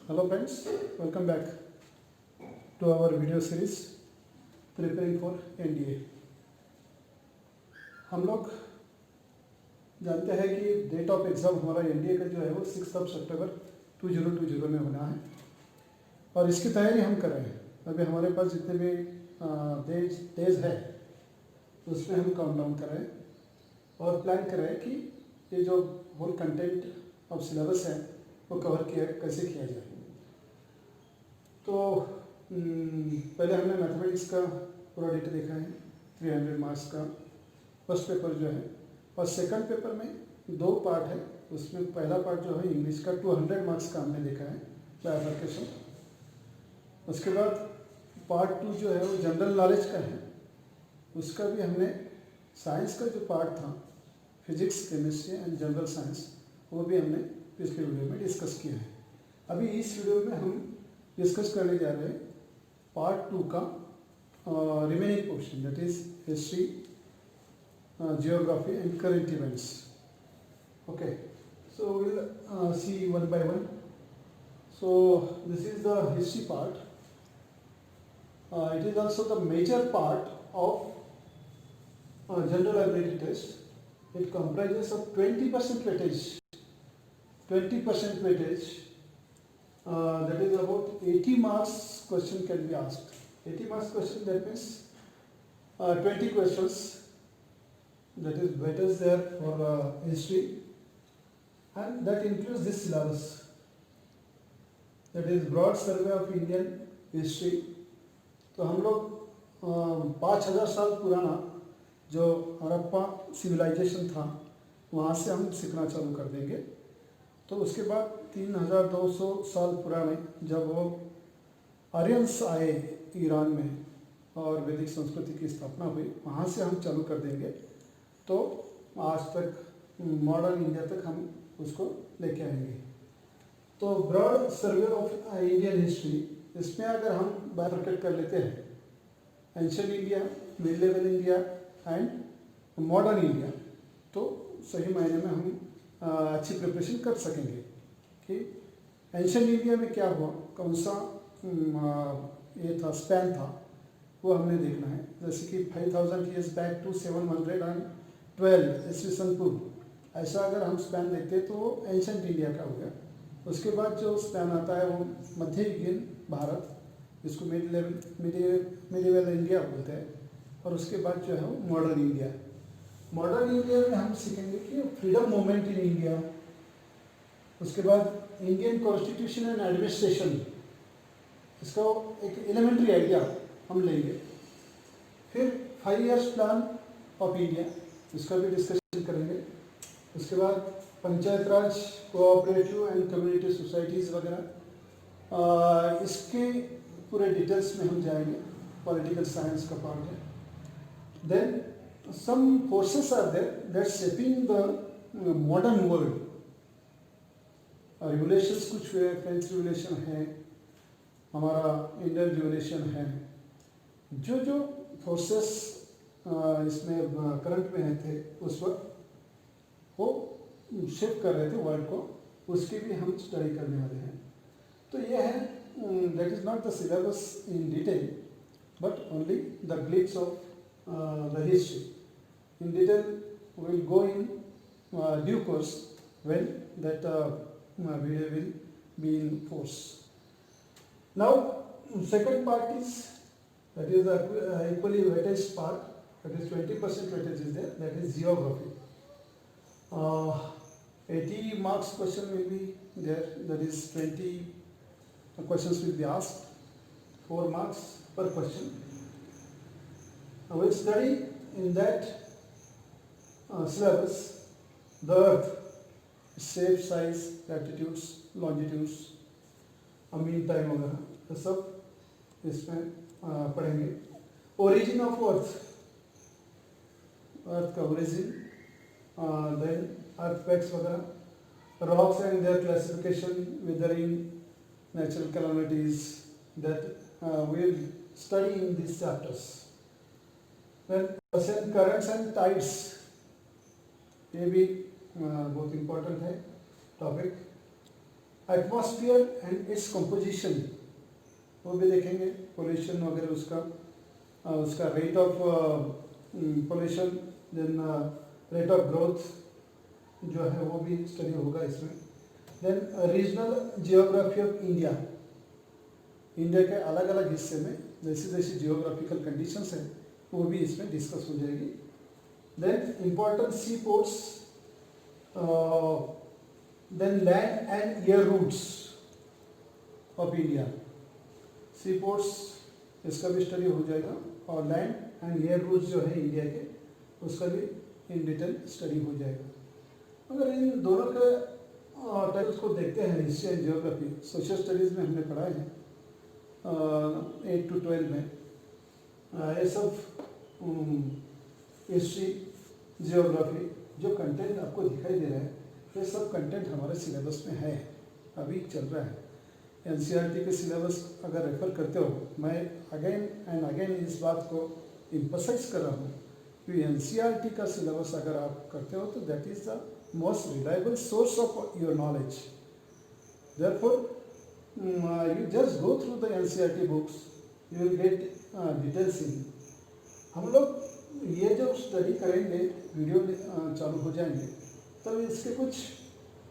Hello friends, welcome back to our video series preparing for NDA। हम लोग जानते हैं कि डेट ऑफ एग्ज़ाम हमारा NDA का जो है वो 6 सितंबर 2020 में होना है और इसकी तैयारी हम कर रहे हैं। अभी हमारे पास जितने भी डेज है उसमें हम काउंट डाउन कर रहे हैं और प्लान कर रहे हैं कि ये जो होल कंटेंट ऑफ सिलेबस है वो कवर किया कैसे किया जाए। तो पहले हमने मैथमेटिक्स का पूरा डेटा देखा है 300 मार्क्स का फर्स्ट पेपर जो है, और सेकंड पेपर में दो पार्ट है। उसमें पहला पार्ट जो है इंग्लिश का 200 मार्क्स का हमने देखा है बाइफरकेशन। उसके बाद पार्ट 2 जो है वो जनरल नॉलेज का है, उसका भी हमने साइंस का जो पार्ट था physics chemistry and general science वो भी हमने पिछले वीडियो में डिस्कस किया है। अभी इस वीडियो में हम डिस्कस करने जा रहे हैं पार्ट 2 का remaining portion, that is history, geography and current events. Okay, so will see one by one. So this is the history part. It is also the major part of general ability test. It comprises of 20% weightage, 20% weightage. That is about 80 marks question can be asked. 80 marks question, that means 20 questions, that is weightage there for history, and that includes this syllabus, that is broad survey of Indian history. तो हम लोग 5000 साल पुराना जो Harappa civilisation था वहाँ से हम सीखना चालू कर देंगे। तो उसके बाद 3200 साल पुराने जब वो आर्यंस आए ईरान में और वैदिक संस्कृति की स्थापना हुई, वहाँ से हम चालू कर देंगे। तो आज तक मॉडर्न इंडिया तक हम उसको लेके आएंगे। तो broad survey of Indian history, इसमें अगर हम बाइफरकेट कर लेते हैं ancient India, mid level India and modern India, तो सही मायने में हम अच्छी प्रिपरेशन कर सकेंगे कि एंशिएंट इंडिया में क्या हुआ, कौन सा ये था स्पैन था, वो हमने देखना है। जैसे कि 5000 ईयर्स बैक टू 712 ईस्वी सन पूर्व, ऐसा अगर हम स्पैन देखते हैं तो वो एंशिएंट इंडिया का हो गया। उसके बाद जो स्पैन आता है वो मध्ययुगीन भारत, जिसको मिडिवल इंडिया बोलते हैं, और उसके बाद जो है वो मॉडर्न इंडिया। मॉडर्न इंडिया में हम सीखेंगे कि फ्रीडम मूवमेंट इन इंडिया, उसके बाद इंडियन कॉन्स्टिट्यूशन एंड एडमिनिस्ट्रेशन, इसका एक एलिमेंट्री आइडिया हम लेंगे। फिर 5 इयर्स प्लान ऑफ इंडिया, इसका भी डिस्कशन करेंगे। उसके बाद panchayat raj, cooperative and community societies वगैरह, इसके पूरे डिटेल्स में हम जाएंगे। पॉलिटिकल साइंस का पार्ट है। Then some forces are there that shaping the modern world. Revolutions कुछ हुए, फ्रेंच रिवोल्यूशन है, हमारा इंडियन रिवोल्यूशन है। जो जो फोर्सेस इसमें करंट में थे उस वक्त वो शिफ्ट कर रहे थे वर्ल्ड को, उसकी भी हम स्टडी करने वाले हैं। तो ये है, that is not the syllabus in detail but only the glimpse of the history. In detail we will go in due course when that video will be in force. Now second part is, that is the equally weightage part, that is 20% weightage is there, that is geography. 80 marks question will be there, that is 20 questions will be asked, 4 marks per question. We will study in that syllabus the earth, shape, size, latitudes, longitudes, mean time वगैरह, तो सब इसमें पढ़ेंगे। Origin of earth, अर्थ का origin, then earthquakes वगैरह, rocks and there classification, weathering, natural calamities, that we will study in these chapters. Then ocean currents and tides, ये भी बहुत इम्पोर्टेंट है topic. Atmosphere and its composition वो भी देखेंगे, pollution वगैरह उसका rate of pollution, then rate of growth जो है वो भी स्टडी होगा इसमें। Then regional geography of India, India के अलग अलग हिस्से में जैसी जैसी जियोग्राफिकल कंडीशंस है वो भी इसमें डिस्कस हो जाएगी। Then important sea ports, then land and air routes of India, sea ports इसका भी स्टडी हो जाएगा, और लैंड एंड एयर रूट्स जो है इंडिया के उसका भी इन डिटेल स्टडी हो जाएगा। अगर इन दोनों के टाइप्स को देखते हैं, history and geography social studies में हमने पढ़ा है 8 to 12 में, ये सब हिस्ट्री जियोग्राफी जो कंटेंट आपको दिखाई दे रहा है ये सब कंटेंट हमारे सिलेबस में है, अभी चल रहा है। एनसीईआरटी के सिलेबस अगर रेफर करते हो, मैं अगेन एंड अगेन इस बात को इम्फसाइज कर रहा हूँ कि एनसीईआरटी का सिलेबस अगर आप करते हो तो that is the most reliable source of your knowledge. Therefore you just go through the NCERT books, you will get details in। हम लोग ये जब स्टडी करेंगे, वीडियो चालू हो जाएंगे तब इसके कुछ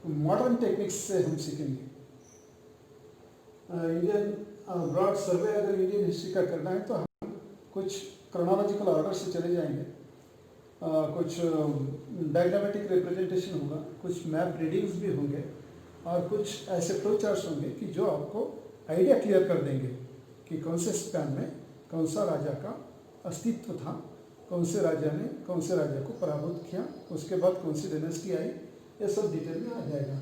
मॉडर्न टेक्निक्स से हम सीखेंगे। इंडियन ब्रॉड सर्वे अगर इंडियन हिस्ट्री का करना है तो हम कुछ क्रोनोलॉजिकल ऑर्डर से चले जाएंगे, कुछ डायग्रामेटिक रिप्रेजेंटेशन होगा, कुछ मैप रीडिंग्स भी होंगे, और कुछ ऐसे फ्लो चार्ट्स होंगे कि जो आपको आइडिया क्लियर कर देंगे कि कौन से स्पैन में कौन सा राजा का अस्तित्व था, कौन से राजा ने कौन से राजा को पराभूत किया, उसके बाद कौन सी डायनेस्टी आई, ये सब डिटेल में आ जाएगा।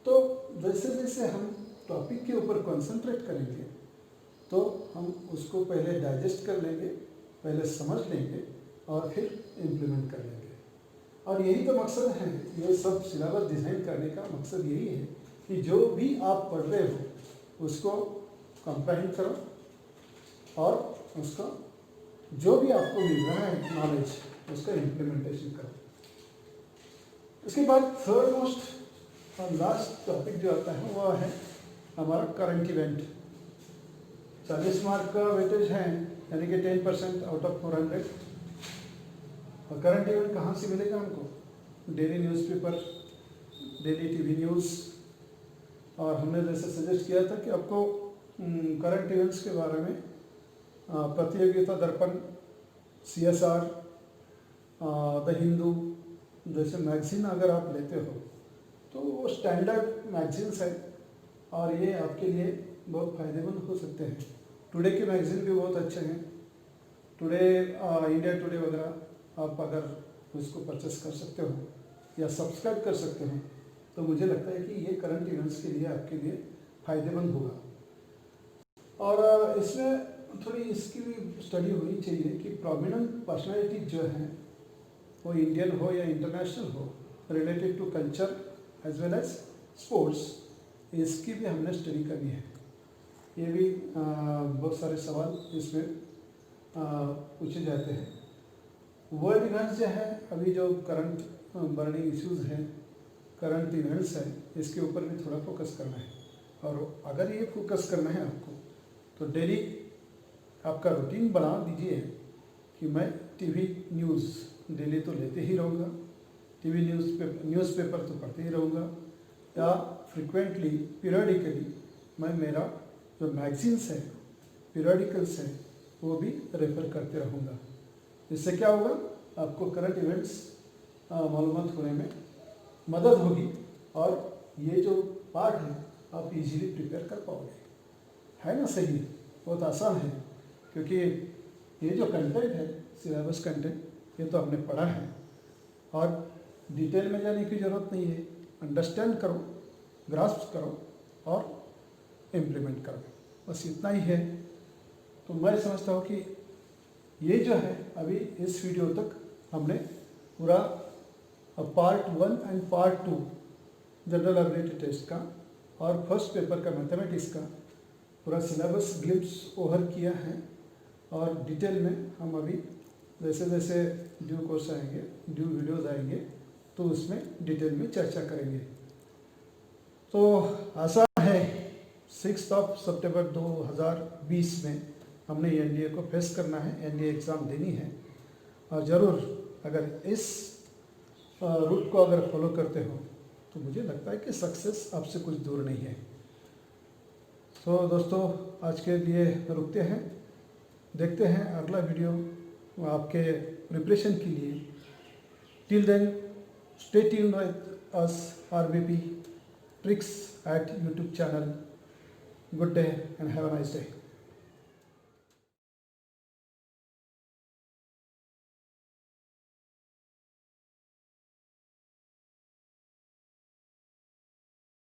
तो जैसे जैसे हम टॉपिक के ऊपर कंसंट्रेट करेंगे तो हम उसको पहले डाइजेस्ट कर लेंगे, पहले समझ लेंगे और फिर इम्प्लीमेंट कर लेंगे। और यही तो मकसद है, ये सब सिलेबस डिज़ाइन करने का मकसद यही है कि जो भी आप पढ़ रहे हो उसको कंप्रेहेंड करो और उसका जो भी आपको मिल रहा है नॉलेज उसका इम्प्लीमेंटेशन करो। इसके बाद थर्ड मोस्ट और लास्ट टॉपिक जो आता है वो है हमारा करंट इवेंट। 40 मार्क का वेटेज है, यानी कि 10% आउट ऑफ 400। और करंट इवेंट कहाँ से मिलेगा हमको? Daily newspaper, daily TV news. और हमने जैसे सजेस्ट किया था कि आपको करंट इवेंट्स के बारे में प्रतियोगिता दर्पण, CSR, द हिंदू जैसे मैगजीन अगर आप लेते हो तो वो स्टैंडर्ड मैगजीन्स है और ये आपके लिए बहुत फ़ायदेमंद हो सकते हैं। टुडे के मैगजीन भी बहुत अच्छे हैं, टुडे, इंडिया टुडे वगैरह आप अगर उसको परचेस कर सकते हो या सब्सक्राइब कर सकते हो तो मुझे लगता है कि ये करंट इवेंट्स के लिए आपके लिए फ़ायदेमंद होगा। और इसमें थोड़ी इसकी भी स्टडी होनी चाहिए कि प्रोमिनेंट पर्सनैलिटी जो है वो इंडियन हो या इंटरनेशनल हो, related to culture as well as sports, इसकी भी हमने स्टडी करनी है। ये भी बहुत सारे सवाल इसमें पूछे जाते हैं। वर्ल्ड इवेंट्स जो है, अभी जो करंट बर्निंग इश्यूज हैं, करंट इवेंट्स हैं, इसके ऊपर भी थोड़ा फोकस करना है। और अगर ये फोकस करना है आपको तो डेली आपका रूटीन बना दीजिए कि मैं टीवी न्यूज़ डेली तो लेते ही रहूँगा, टीवी न्यूज़पेपर तो पढ़ते ही रहूँगा, या फ्रिक्वेंटली पीरियडिकली मैं मेरा जो मैगजीन्स है, पीरियडिकल्स हैं, वो भी रेफर करते रहूँगा। इससे क्या होगा, आपको करंट इवेंट्स मालूमात होने में मदद होगी और ये जो पार्ट है आप इजीली प्रिपेयर कर पाओगे। है ना सही? बहुत आसान है, क्योंकि ये जो कंटेंट है, सिलेबस कंटेंट, ये तो हमने पढ़ा है और डिटेल में जाने की ज़रूरत नहीं है। अंडरस्टैंड करो, ग्रास्प करो और इम्प्लीमेंट करो, बस इतना ही है। तो मैं समझता हूँ कि ये जो है अभी इस वीडियो तक हमने पूरा part 1 and part 2 general ability test का और फर्स्ट पेपर का मैथमेटिक्स का पूरा सिलेबस ग्लिम्स ओवर किया है। और डिटेल में हम अभी जैसे जैसे ड्यू कोर्स आएंगे, ड्यू वीडियोस आएंगे तो उसमें डिटेल में चर्चा करेंगे। तो आशा है 6 सितंबर 2020 में हमने एनडीए को फेस करना है, एनडीए एग्ज़ाम देनी है। और ज़रूर अगर इस रूट को अगर फॉलो करते हो तो मुझे लगता है कि सक्सेस आपसे कुछ दूर नहीं है। तो दोस्तों आज के लिए रुकते हैं, देखते हैं अगला वीडियो आपके प्रिपरेशन के लिए। Till then stay tuned with us RBP tricks at YouTube channel. Good day and have a nice day.